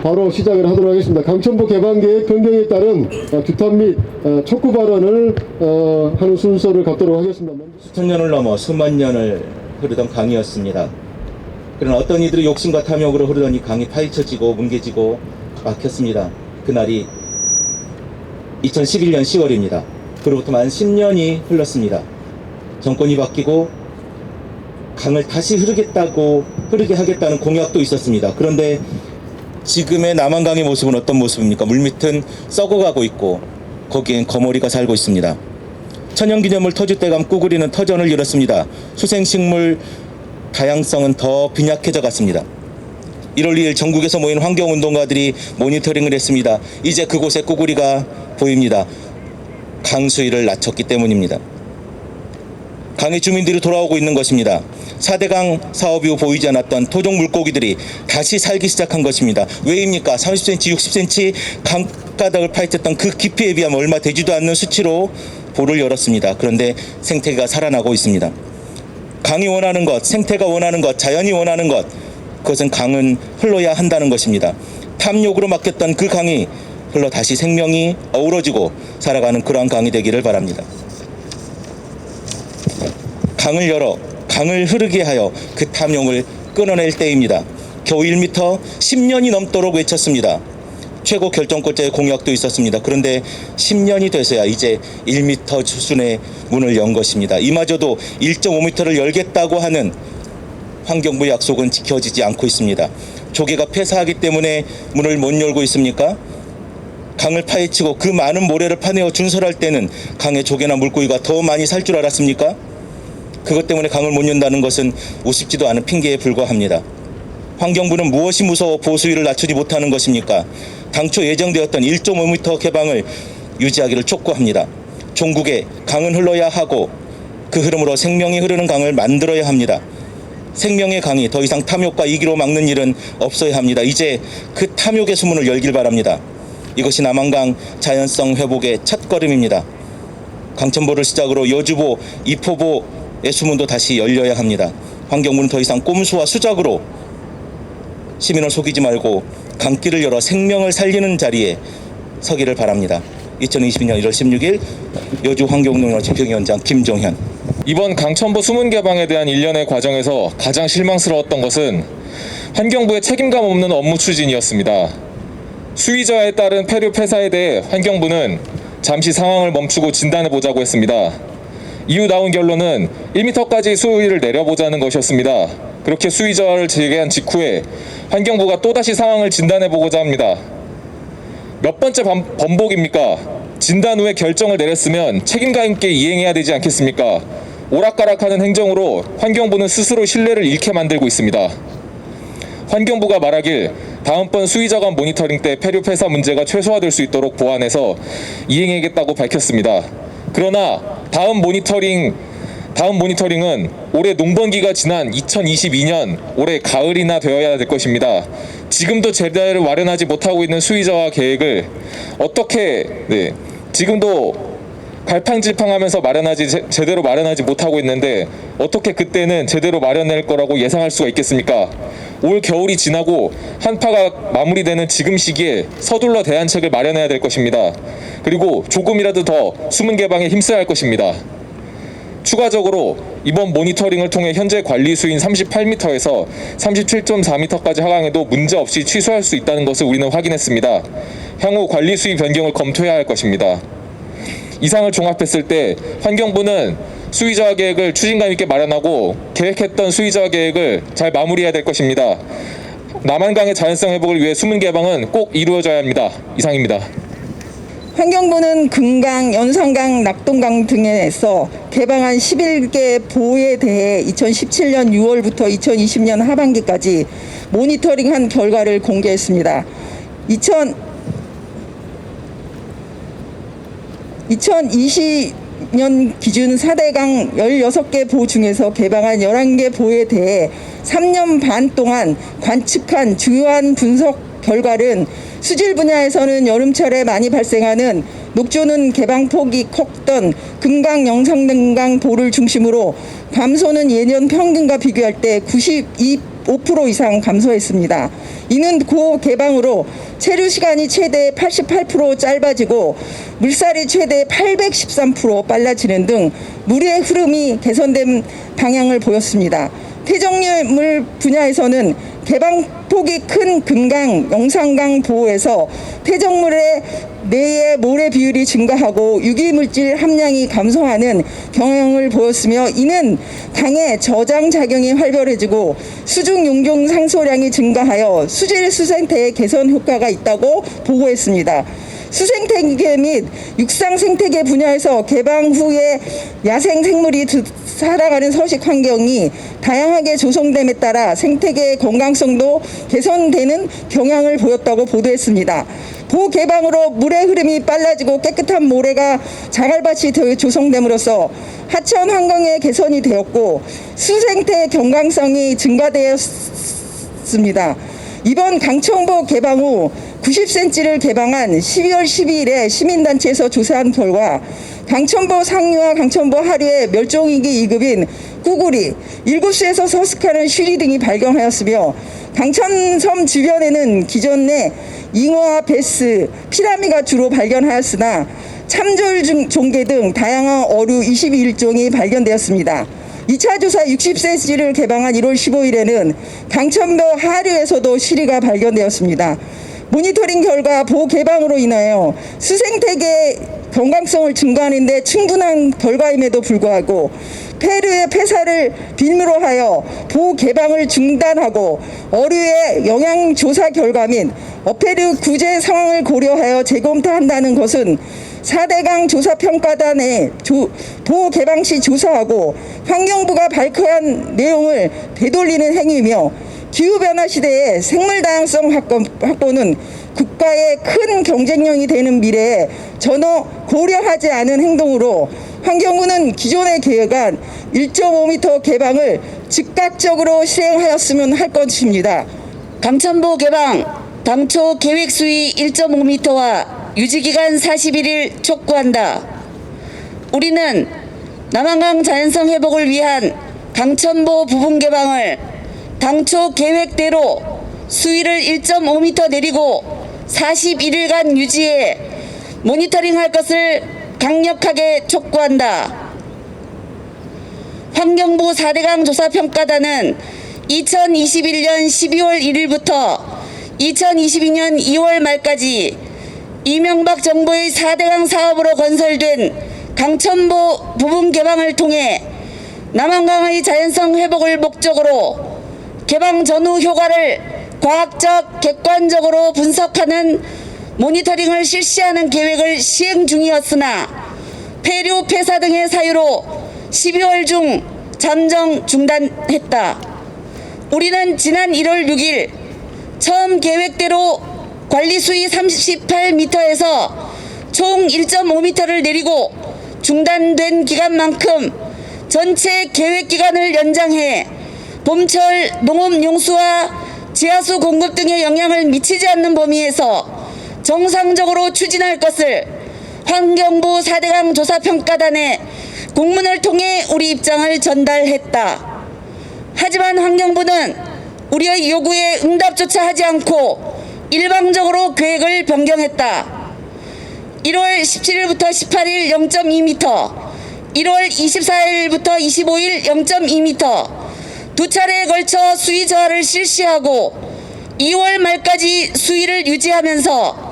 바로 시작을 하도록 하겠습니다. 강천보 개방계획 변경에 따른 규탄 및 촉구 발언을 하는 순서를 갖도록 하겠습니다. 수천 년을 넘어 수만 년을 흐르던 강이었습니다. 그러나 어떤 이들의 욕심과 탐욕으로 흐르던 이 강이 파헤쳐지고 뭉개지고 막혔습니다. 그날이 2011년 10월입니다. 그로부터 만 10년이 흘렀습니다. 정권이 바뀌고 강을 다시 흐르게 하겠다는 공약도 있었습니다. 그런데 지금의 남한강의 모습은 어떤 모습입니까? 물밑은 썩어가고 있고 거기엔 거머리가 살고 있습니다. 천연기념물 터줏대감 꾸구리는 터전을 잃었습니다. 수생식물 다양성은 더 빈약해져 갔습니다. 1월 2일 전국에서 모인 환경운동가들이 모니터링을 했습니다. 이제 그곳에 꾸구리가 보입니다. 강수위를 낮췄기 때문입니다. 강의 주민들이 돌아오고 있는 것입니다. 4대강 사업 이후 보이지 않았던 토종 물고기들이 다시 살기 시작한 것입니다. 왜입니까? 30cm, 60cm 강가닥을 파헤쳤던 그 깊이에 비하면 얼마 되지도 않는 수치로 볼을 열었습니다. 그런데 생태계가 살아나고 있습니다. 강이 원하는 것, 생태가 원하는 것, 자연이 원하는 것, 그것은 강은 흘러야 한다는 것입니다. 탐욕으로 막혔던 그 강이 흘러 다시 생명이 어우러지고 살아가는 그러한 강이 되기를 바랍니다. 강을 열어 강을 흐르게 하여 그 탐욕을 끊어낼 때입니다. 겨우 1m 10년이 넘도록 외쳤습니다. 최고 결정권자의 공약도 있었습니다. 그런데 10년이 돼서야 이제 1m 수준의 문을 연 것입니다. 이마저도 1.5m를 열겠다고 하는 환경부 약속은 지켜지지 않고 있습니다. 조개가 폐사하기 때문에 문을 못 열고 있습니까? 강을 파헤치고 그 많은 모래를 파내어 준설할 때는 강에 조개나 물고기가 더 많이 살 줄 알았습니까? 그것 때문에 강을 못 연다는 것은 우습지도 않은 핑계에 불과합니다. 환경부는 무엇이 무서워 보수위를 낮추지 못하는 것입니까? 당초 예정되었던 1.5m 개방을 유지하기를 촉구합니다. 종국에 강은 흘러야 하고 그 흐름으로 생명이 흐르는 강을 만들어야 합니다. 생명의 강이 더 이상 탐욕과 이기로 막는 일은 없어야 합니다. 이제 그 탐욕의 수문을 열길 바랍니다. 이것이 남한강 자연성 회복의 첫걸음입니다. 강천보를 시작으로 여주보, 이포보의 수문도 다시 열려야 합니다. 환경부는 더 이상 꼼수와 수작으로 시민을 속이지 말고 강길을 열어 생명을 살리는 자리에 서기를 바랍니다. 2022년 1월 16일 여주환경농협 집행위원장 김종현. 이번 강천보 수문 개방에 대한 일련의 과정에서 가장 실망스러웠던 것은 환경부의 책임감 없는 업무 추진이었습니다. 수위저하에 따른 폐류 폐사에 대해 환경부는 잠시 상황을 멈추고 진단해보자고 했습니다. 이후 나온 결론은 1m까지 수위를 내려보자는 것이었습니다. 그렇게 수위저하를 재개한 직후에 환경부가 또다시 상황을 진단해보고자 합니다. 몇 번째 번복입니까? 진단 후에 결정을 내렸으면 책임감 있게 이행해야 되지 않겠습니까? 오락가락하는 행정으로 환경부는 스스로 신뢰를 잃게 만들고 있습니다. 환경부가 말하길 다음번 수위저감 모니터링 때 폐류 폐사 문제가 최소화될 수 있도록 보완해서 이행하겠다고 밝혔습니다. 그러나 다음 모니터링은 올해 농번기가 지난 2022년 올해 가을이나 되어야 될 것입니다. 지금도 제대로 마련하지 못하고 있는 수위저하 계획을 어떻게 지금도 갈팡질팡하면서 제대로 마련하지 못하고 있는데 어떻게 그때는 제대로 마련할 거라고 예상할 수가 있겠습니까? 올 겨울이 지나고 한파가 마무리되는 지금 시기에 서둘러 대안책을 마련해야 될 것입니다. 그리고 조금이라도 더 수문 개방에 힘써야 할 것입니다. 추가적으로 이번 모니터링을 통해 현재 관리 수인 38m에서 37.4m까지 하강해도 문제없이 취소할 수 있다는 것을 우리는 확인했습니다. 향후 관리 수위 변경을 검토해야 할 것입니다. 이상을 종합했을 때 환경부는 수위저하 계획을 추진감 있게 마련하고 계획했던 수위저하 계획을 잘 마무리해야 될 것입니다. 남한강의 자연성 회복을 위해 수문 개방은 꼭 이루어져야 합니다. 이상입니다. 환경부는 금강, 연산강, 낙동강 등에서 개방한 11개 보에 대해 2017년 6월부터 2020년 하반기까지 모니터링한 결과를 공개했습니다. 2020년 기준 4대강 16개 보 중에서 개방한 11개 보에 대해 3년 반 동안 관측한 주요한 분석 결과는 수질 분야에서는 여름철에 많이 발생하는 녹조는 개방폭이 컸던 금강, 영산강 보를 중심으로 감소는 예년 평균과 비교할 때 92% 이상 감소했습니다. 이는 고 개방으로 체류 시간이 최대 88% 짧아지고 물살이 최대 813% 빨라지는 등 물의 흐름이 개선된 방향을 보였습니다. 폐정물 분야에서는 개방폭이 큰 금강, 영산강 보호에서 폐정물의 내의 모래 비율이 증가하고 유기물질 함량이 감소하는 경향을 보였으며, 이는 강의 저장 작용이 활발해지고 수중 용종 상소량이 증가하여 수질 수생태의 개선 효과가 있다고 보고했습니다. 수생태계 및 육상 생태계 분야에서 개방 후에 야생 생물이 살아가는 서식 환경이 다양하게 조성됨에 따라 생태계의 건강성도 개선되는 경향을 보였다고 보도했습니다. 보 개방으로 물의 흐름이 빨라지고 깨끗한 모래가 자갈밭이 조성됨으로써 하천 환경의 개선이 되었고 수생태 건강성이 증가되었습니다. 이번 강천보 개방 후 90cm를 개방한 12월 12일에 시민단체에서 조사한 결과 강천보 상류와 강천보 하류의 멸종위기 2급인 꾸구리, 일구수에서 서식하는 쉬리 등이 발견하였으며, 강천섬 주변에는 기존에 잉어와 베스, 피라미가 주로 발견하였으나 참졸 종개 등 다양한 어류 21종이 발견되었습니다. 2차 조사 60cm를 개방한 1월 15일에는 강천보 하류에서도 쉬리가 발견되었습니다. 모니터링 결과 보 개방으로 인하여 수생태계 건강성을 증가하는 데 충분한 결과임에도 불구하고 폐류의 폐사를 빌미로 하여 보 개방을 중단하고 어류의 영양 조사 결과 및 어패류 구제 상황을 고려하여 재검토한다는 것은 4대강 조사평가단의 보 개방 시 조사하고 환경부가 발표한 내용을 되돌리는 행위이며, 기후변화 시대에 생물 다양성 확보는 국가의 큰 경쟁력이 되는 미래에 전혀 고려하지 않은 행동으로 환경부는 기존에 계획한 1.5m 개방을 즉각적으로 실행하였으면 할 것입니다. 강천보 개방 당초 계획 수위 1.5m와 유지기간 41일 촉구한다. 우리는 남한강 자연성 회복을 위한 강천보 부분 개방을 당초 계획대로 수위를 1.5m 내리고 41일간 유지해 모니터링할 것을 강력하게 촉구한다. 환경부 4대강 조사평가단은 2021년 12월 1일부터 2022년 2월 말까지 이명박 정부의 4대강 사업으로 건설된 강천보 부분 개방을 통해 남한강의 자연성 회복을 목적으로 개방 전후 효과를 과학적 객관적으로 분석하는 모니터링을 실시하는 계획을 시행 중이었으나 폐류 폐사 등의 사유로 12월 중 잠정 중단했다. 우리는 지난 1월 6일 처음 계획대로 관리수위 38m에서 총 1.5m를 내리고 중단된 기간만큼 전체 계획기간을 연장해 봄철 농업용수와 지하수 공급 등의 영향을 미치지 않는 범위에서 정상적으로 추진할 것을 환경부 4대강 조사평가단에 공문을 통해 우리 입장을 전달했다. 하지만 환경부는 우리의 요구에 응답조차 하지 않고 일방적으로 계획을 변경했다. 1월 17일부터 18일 0.2m, 1월 24일부터 25일 0.2m 두 차례에 걸쳐 수위 저하를 실시하고 2월 말까지 수위를 유지하면서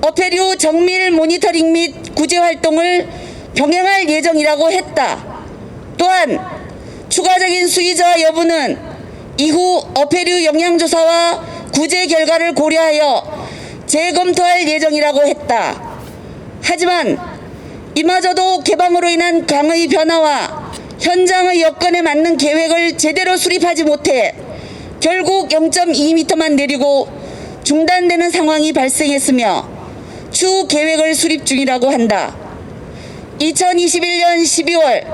어패류 정밀 모니터링 및 구제 활동을 병행할 예정이라고 했다. 또한 추가적인 수위 저하 여부는 이후 어패류 영양조사와 구제 결과를 고려하여 재검토할 예정이라고 했다. 하지만 이마저도 개방으로 인한 강의 변화와 현장의 여건에 맞는 계획을 제대로 수립하지 못해 결국 0.2m만 내리고 중단되는 상황이 발생했으며 추후 계획을 수립 중이라고 한다. 2021년 12월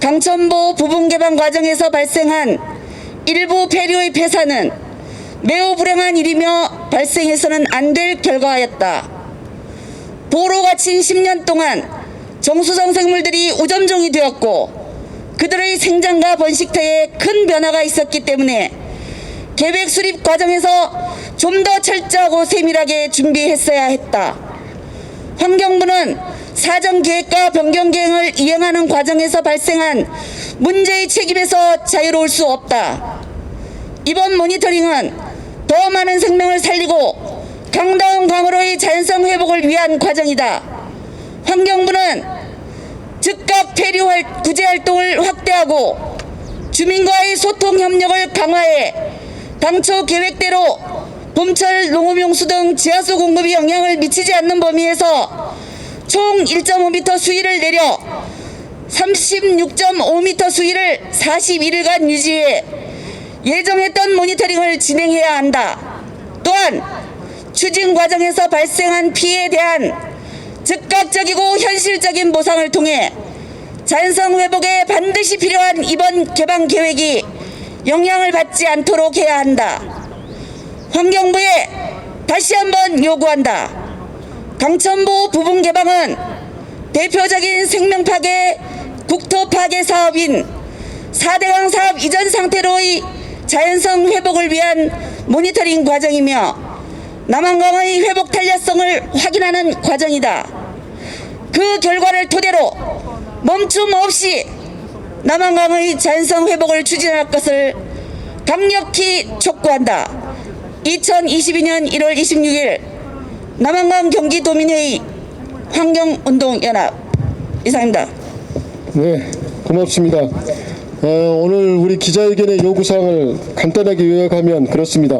강천보 부분 개방 과정에서 발생한 일부 폐류의 폐사는 매우 불행한 일이며 발생해서는 안 될 결과였다. 보로 갇힌 10년 동안 정수성 생물들이 우점종이 되었고 그들의 생장과 번식터에 큰 변화가 있었기 때문에 계획 수립 과정에서 좀 더 철저하고 세밀하게 준비했어야 했다. 환경부는 사전 계획과 변경 계획을 이행하는 과정에서 발생한 문제의 책임에서 자유로울 수 없다. 이번 모니터링은 더 많은 생명을 살리고 강다운 강으로의 자연성 회복을 위한 과정이다. 환경부는 즉각 폐류 구제 활동을 확대하고 주민과의 소통 협력을 강화해 당초 계획대로 봄철 농업용수 등 지하수 공급이 영향을 미치지 않는 범위에서 총 1.5m 수위를 내려 36.5m 수위를 41일간 유지해 예정했던 모니터링을 진행해야 한다. 또한 추진 과정에서 발생한 피해에 대한 즉각적이고 현실적인 보상을 통해 자연성 회복에 반드시 필요한 이번 개방 계획이 영향을 받지 않도록 해야 한다. 환경부에 다시 한번 요구한다. 강천보 부분 개방은 대표적인 생명 파괴, 국토 파괴 사업인 4대강 사업 이전 상태로의 자연성 회복을 위한 모니터링 과정이며 남한강의 회복 탄력성을 확인하는 과정이다. 그 결과를 토대로 멈춤 없이 남한강의 자연성 회복을 추진할 것을 강력히 촉구한다. 2022년 1월 26일 남한강 경기도민회의 환경운동연합 이상입니다. 네, 고맙습니다. 오늘 우리 기자회견의 요구사항을 간단하게 요약하면 그렇습니다.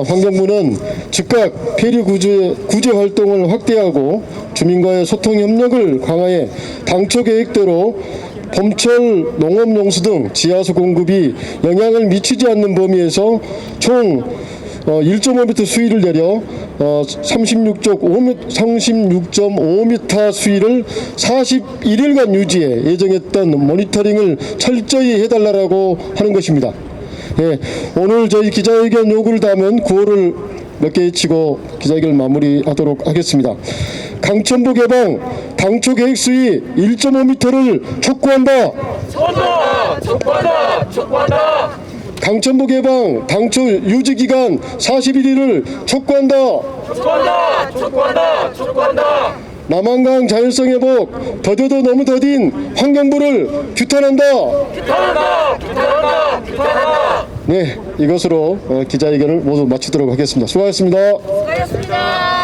환경부는 즉각 폐류 구제 활동을 확대하고 주민과의 소통 협력을 강화해 당초 계획대로 봄철 농업용수 등 지하수 공급이 영향을 미치지 않는 범위에서 총 1.5m 수위를 내려 36.5m 수위를 41일간 유지해 예정했던 모니터링을 철저히 해달라고 하는 것입니다. 예, 오늘 저희 기자회견 요구를 담은 구호를 몇 개 치고 기자회견을 마무리하도록 하겠습니다. 강천보 개방 당초 계획 수위 1.5m를 촉구한다. 촉구한다. 강천보 개방 당초 유지 기간 41일을 촉구한다. 촉구한다. 남한강 자연성 회복 더뎌도 너무 더딘 환경부를 규탄한다. 네, 이것으로 기자회견을 모두 마치도록 하겠습니다. 수고하셨습니다.